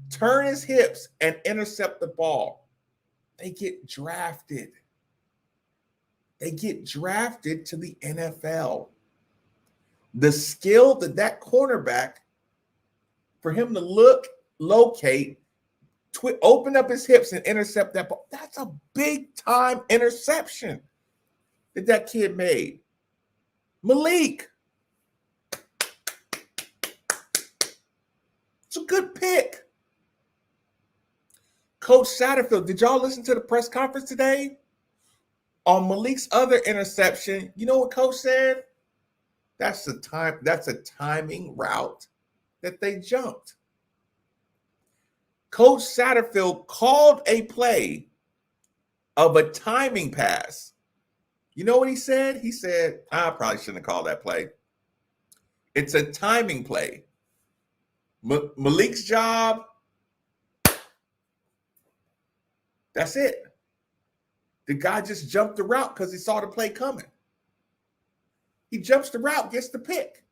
turn his hips and intercept the ball. They get drafted. They get drafted to the NFL. The skill that cornerback, for him to look, locate, open up his hips and intercept that ball, that's a big time interception that kid made. Malik. It's a good pick. Coach Satterfield, did y'all listen to the press conference today? On Malik's other interception, you know what Coach said? That's a timing route that they jumped. Coach Satterfield called a play of a timing pass. You know what he said? He said, I probably shouldn't have called that play. It's a timing play. Malik's job, that's it. The guy just jumped the route because he saw the play coming. He jumps the route, gets the pick.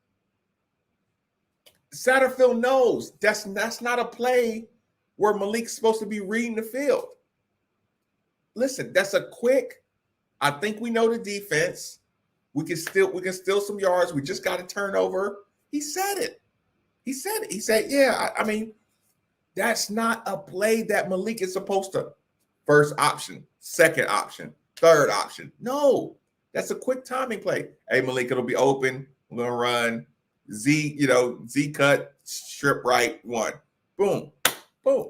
Satterfield knows that's not a play where Malik's supposed to be reading the field. Listen, that's a quick, I think we know the defense. We can steal some yards. We just got a turnover. He said it. He said, yeah, I mean, that's not a play that Malik is supposed to. First option, second option, third option. No, that's a quick timing play. Hey, Malik, it'll be open. I'm going to run Z cut, strip right, 1. Boom, boom.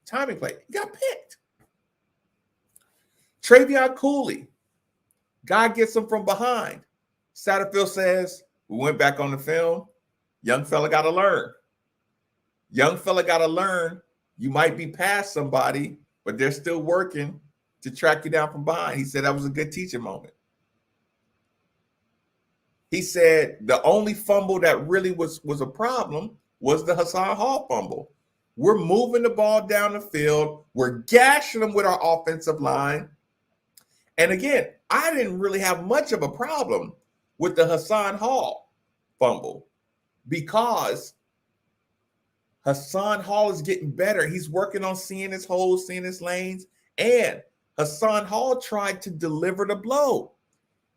Timing play. You got picked. Travion Cooley. Guy gets him from behind. Satterfield says, we went back on the film. Young fella got to learn. Young fella got to learn. You might be past somebody, but they're still working to track you down from behind. He said that was a good teaching moment. He said the only fumble that really was a problem was the Hassan Hall fumble. We're moving the ball down the field. We're gashing them with our offensive line. And again, I didn't really have much of a problem with the Hassan Hall fumble because Hassan Hall is getting better. He's working on seeing his holes, seeing his lanes. And Hassan Hall tried to deliver the blow.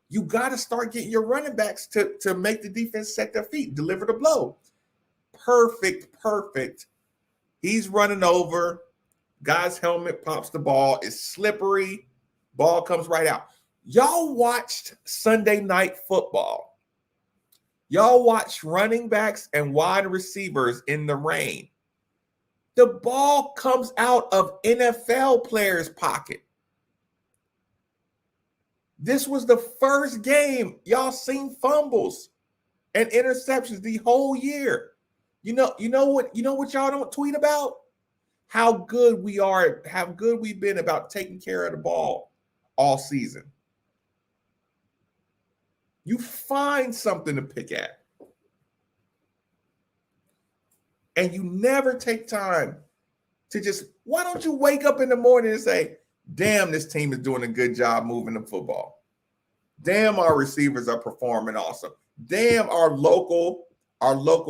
You got to start getting your running backs to make the defense set their feet, deliver the blow. Perfect. He's running over. Guy's helmet pops the ball. It's slippery. Ball comes right out. Y'all watched Sunday Night Football. Y'all watched running backs and wide receivers in the rain. The ball comes out of NFL players' pocket. This was the first game y'all seen fumbles and interceptions the whole year. You know what y'all don't tweet about? How good we are, how good we've been about taking care of the ball all season. You find something to pick at. And you never take time to just, why don't you wake up in the morning and say, damn, this team is doing a good job moving the football. Damn, our receivers are performing awesome. Damn, our local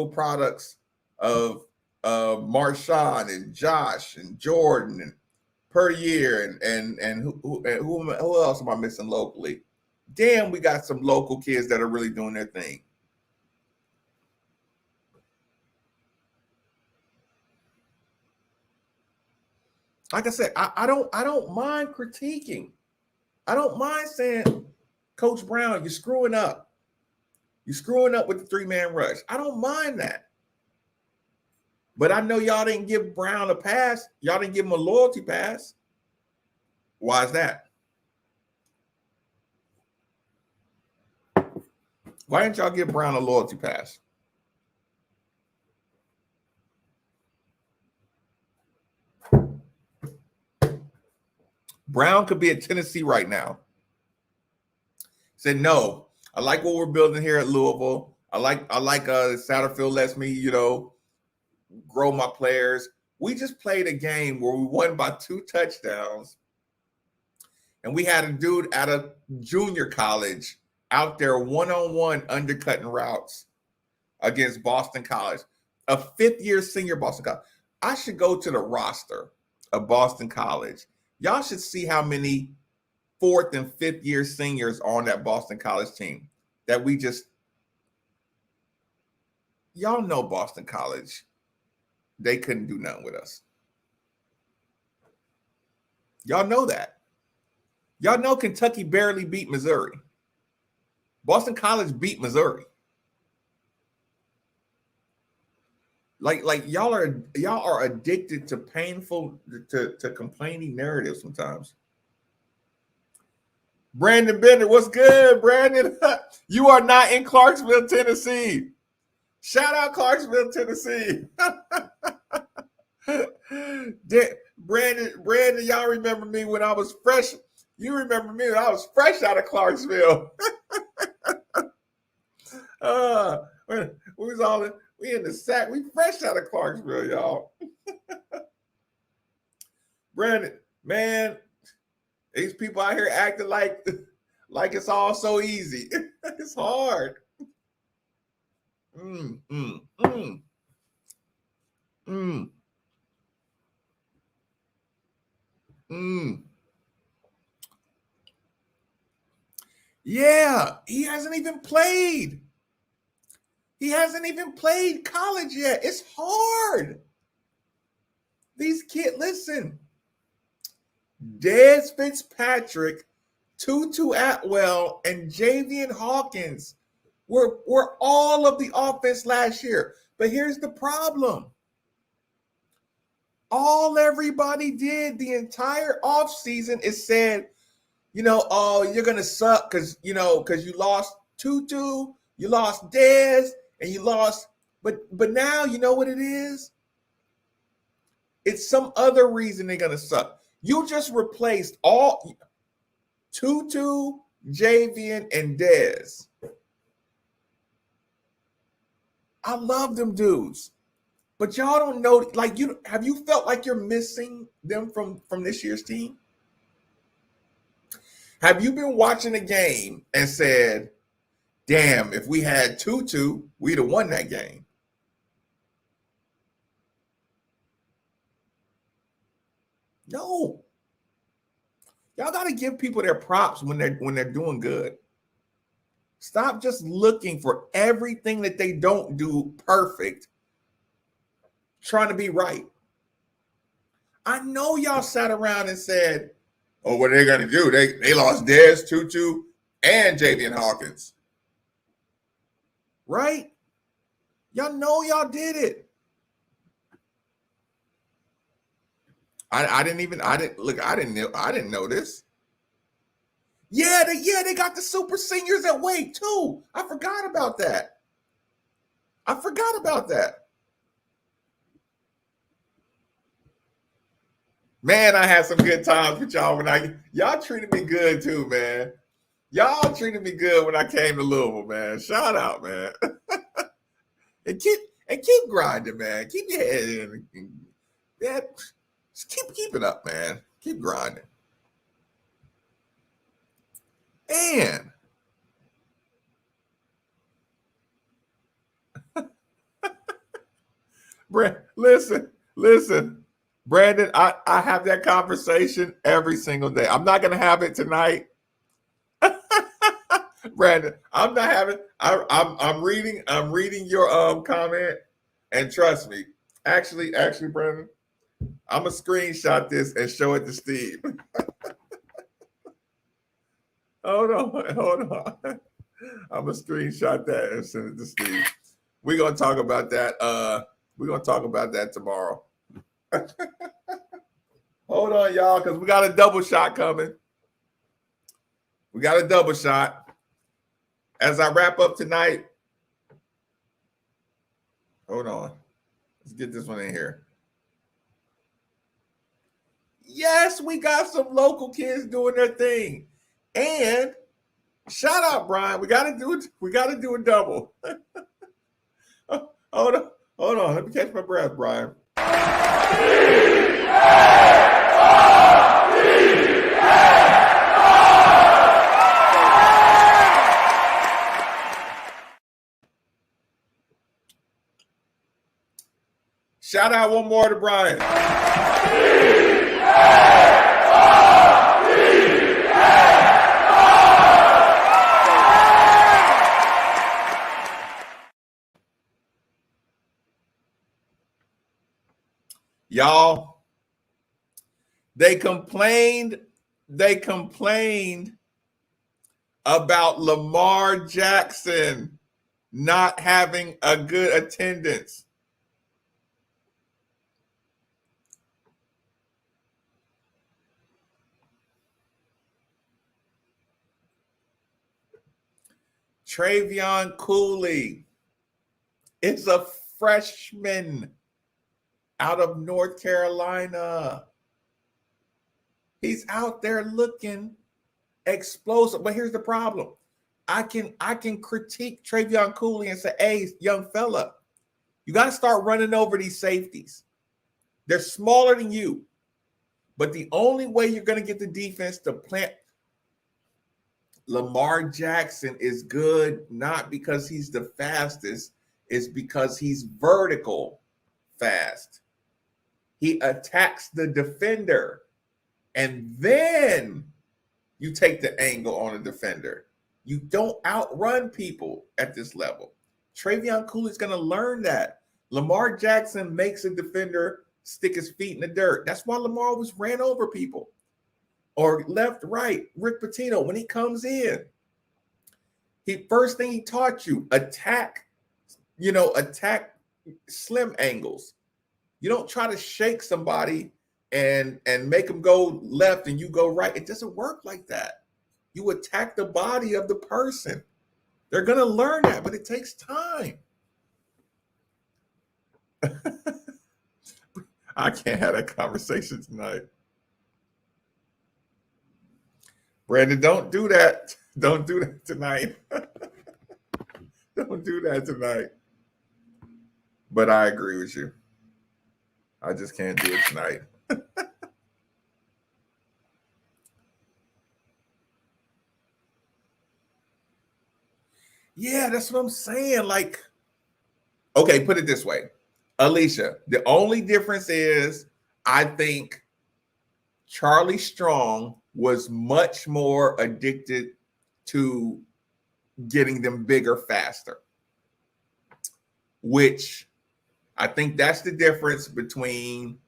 products of Marshawn and Josh and Jordan and per year and who else am I missing locally? Damn, we got some local kids that are really doing their thing. Like I said, I don't mind critiquing. I don't mind saying, Coach Brown, you're screwing up. You're screwing up with the three-man rush. I don't mind that. But I know y'all didn't give Brown a pass. Y'all didn't give him a loyalty pass. Why is that? Why didn't y'all give Brown a loyalty pass? Brown could be at Tennessee right now. Said, no, I like what we're building here at Louisville. I like Satterfield lets me, grow my players. We just played a game where we won by 2 touchdowns. And we had a dude at a junior college out there one-on-one undercutting routes against Boston College, a 5th-year senior Boston College. I should go to the roster of Boston College. Y'all should see how many 4th and 5th-year seniors on that Boston College team that we just, y'all know Boston College, they couldn't do nothing with us. Y'all know that. Y'all know Kentucky barely beat Missouri. Boston College beat Missouri. Like y'all are addicted to painful, to complaining narratives sometimes. Brandon Bennett, what's good, Brandon? You are not in Clarksville, Tennessee. Shout out Clarksville, Tennessee. Brandon, y'all remember me when I was fresh. You remember me when I was fresh out of Clarksville. We in the sack. We fresh out of Clarksville, y'all. Brandon, man, these people out here acting like it's all so easy. It's hard. Yeah, he hasn't even played. He hasn't even played college yet. It's hard. These kids, listen. Dez Fitzpatrick, Tutu Atwell, and Javian Hawkins were all of the offense last year. But here's the problem. All everybody did the entire offseason is said, oh, you're going to suck because you lost Tutu, you lost Dez, and you lost. But now you know what it is? It's some other reason they're going to suck. You just replaced all Tutu, Javian, and Dez. I love them dudes. But y'all don't know, have you felt like you're missing them from this year's team? Have you been watching a game and said, damn, if we had Tutu, we'd have won that game? No. Y'all got to give people their props when they're doing good. Stop just looking for everything that they don't do perfect, trying to be right. I know y'all sat around and said, oh, what are they going to do? They lost Dez, Tutu, and Javian Hawkins. Right? Y'all know y'all did it. I didn't know this. Yeah, they got the super seniors at Wake too. I forgot about that. Man, I had some good times with y'all y'all treated me good too, man. Y'all treated me good when I came to Louisville, man. Shout out, man. and keep grinding, man. Keep your head in. Yeah, just keep it up, man. Keep grinding. And listen. Brandon, I have that conversation every single day. I'm not gonna have it tonight. Brandon, I'm not having. I'm reading your comment, and trust me. Actually, Brandon, I'm gonna screenshot this and show it to Steve. hold on. I'm gonna screenshot that and send it to Steve. We're gonna talk about that. We're gonna talk about that tomorrow. Hold on, y'all, because we got a double shot coming. We got a double shot. As I wrap up tonight, hold on. Let's get this one in here. Yes, we got some local kids doing their thing. And shout out, Brian. We gotta do it. We gotta do a double. Hold on. Let me catch my breath, Brian. Shout out one more to Brian. Y'all, they complained about Lamar Jackson not having a good attendance. Travion Cooley is a freshman out of North Carolina. He's out there looking explosive. But here's the problem. I can critique Travion Cooley and say, hey, young fella, you got to start running over these safeties. They're smaller than you. But the only way you're going to get the defense to plant Lamar Jackson is good, not because he's the fastest, it's because he's vertical fast. He attacks the defender, and then you take the angle on a defender. You don't outrun people at this level. Travion Cooley's going to learn that. Lamar Jackson makes a defender stick his feet in the dirt. That's why Lamar always ran over people. Or left, right, Rick Pitino, when he comes in, first thing he taught you, attack slim angles. You don't try to shake somebody and make them go left and you go right. It doesn't work like that. You attack the body of the person. They're going to learn that, but it takes time. I can't have that conversation tonight. Brandon, don't do that. Don't do that tonight. Don't do that tonight. But I agree with you. I just can't do it tonight. Yeah, that's what I'm saying. Like, okay, put it this way. Alicia, the only difference is I think Charlie Strong was much more addicted to getting them bigger faster, which I think that's the difference between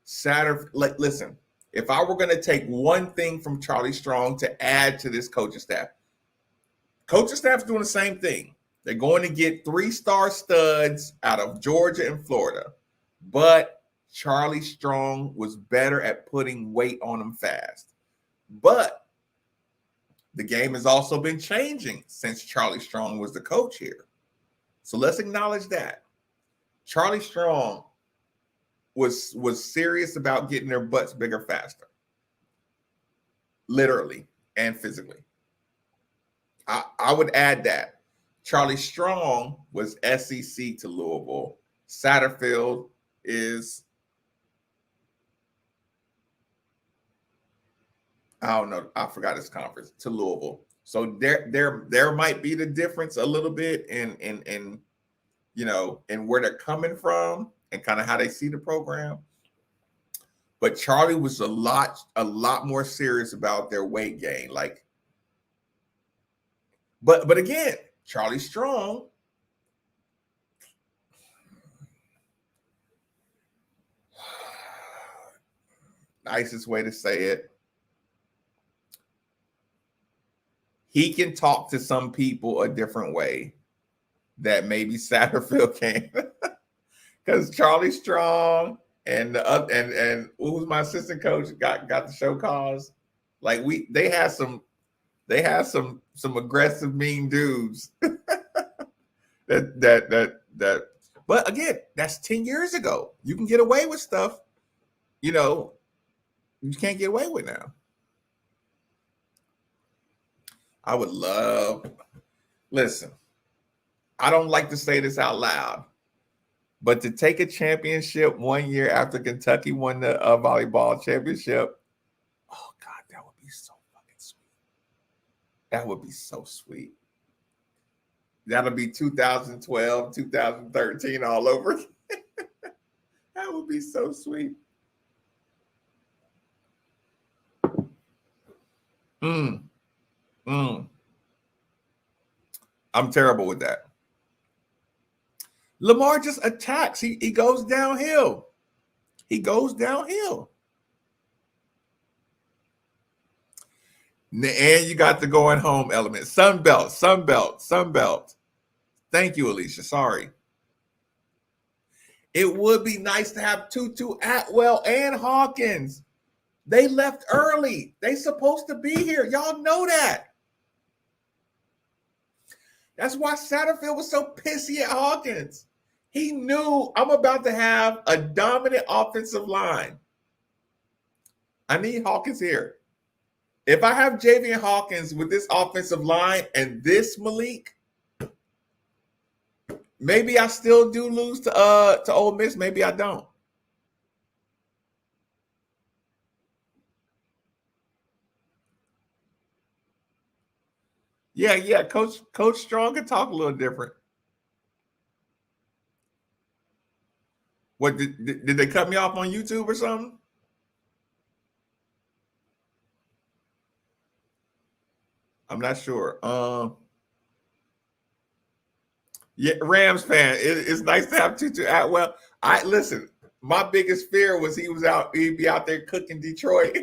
Saturday. Like, listen, if I were going to take one thing from Charlie Strong to add to this coaching staff's doing the same thing. They're going to get 3-star studs out of Georgia and Florida, but Charlie Strong was better at putting weight on him fast. But the game has also been changing since Charlie Strong was the coach here. So let's acknowledge that. Charlie Strong was serious about getting their butts bigger faster. Literally and physically. I would add that. Charlie Strong was SEC to Louisville. Satterfield is, I don't know, I forgot his conference, to Louisville. So there might be the difference a little bit in you know, and where they're coming from and kind of how they see the program. But Charlie was a lot more serious about their weight gain. Like, but again, Charlie Strong, nicest way to say it, he can talk to some people a different way that maybe Satterfield can. Because Charlie Strong and who was my assistant coach got the show calls. Like they had some aggressive, mean dudes that but again, that's 10 years ago. You can get away with stuff, you know, you can't get away with now. I would love, listen, I don't like to say this out loud, but to take a championship 1 year after Kentucky won the volleyball championship, oh God, that would be so fucking sweet. That would be so sweet. That'll be 2012, 2013 all over. That would be so sweet. I'm terrible with that. Lamar just attacks. He goes downhill. He goes downhill. And you got the going home element. Sun Belt. Thank you, Alicia. Sorry. It would be nice to have Tutu Atwell and Hawkins. They left early. They supposed to be here. Y'all know that. That's why Satterfield was so pissy at Hawkins. He knew I'm about to have a dominant offensive line. I need Hawkins here. If I have Javian Hawkins with this offensive line and this Malik, maybe I still do lose to Ole Miss. Maybe I don't. Yeah. Coach Strong can talk a little different. What did they cut me off on YouTube or something? I'm not sure. Yeah, Rams fan. It's nice to have Tutu Atwell. Listen. My biggest fear was he'd be out there cooking Detroit.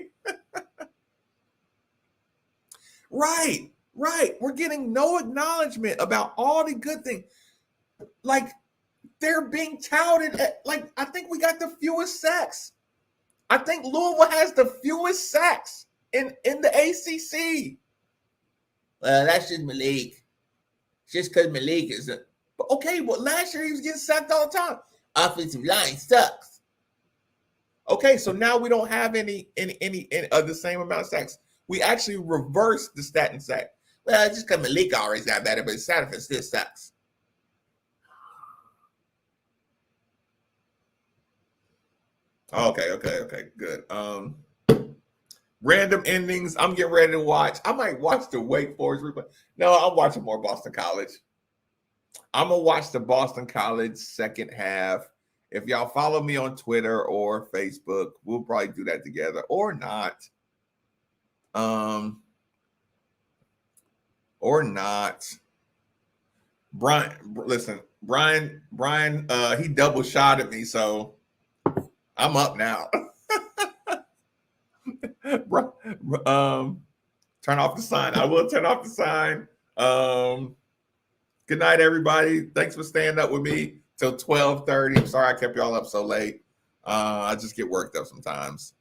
Right. We're getting no acknowledgement about all the good things. Like, they're being touted at, like, I think we got the fewest sacks. I think Louisville has the fewest sacks in the ACC. Well, that's just Malik. Just because Malik is but okay, well, last year he was getting sacked all the time. Offensive line sucks. Okay, so now we don't have any of the same amount of sacks. We actually reversed the stat and sack. Well, just because Malik always got better, but Satterfield still sucks. Okay, good. Random endings. I'm getting ready to watch. I might watch the Wake Forest replay. No, I'm watching more Boston College. I'm gonna watch the Boston College second half. If y'all follow me on Twitter or Facebook, we'll probably do that together or not. Or not. Brian, listen, Brian, he double shot at me, so I'm up now. Turn off the sign. I will turn off the sign. Good night, everybody. Thanks for staying up with me till 12:30. I'm sorry I kept y'all up so late. I just get worked up sometimes.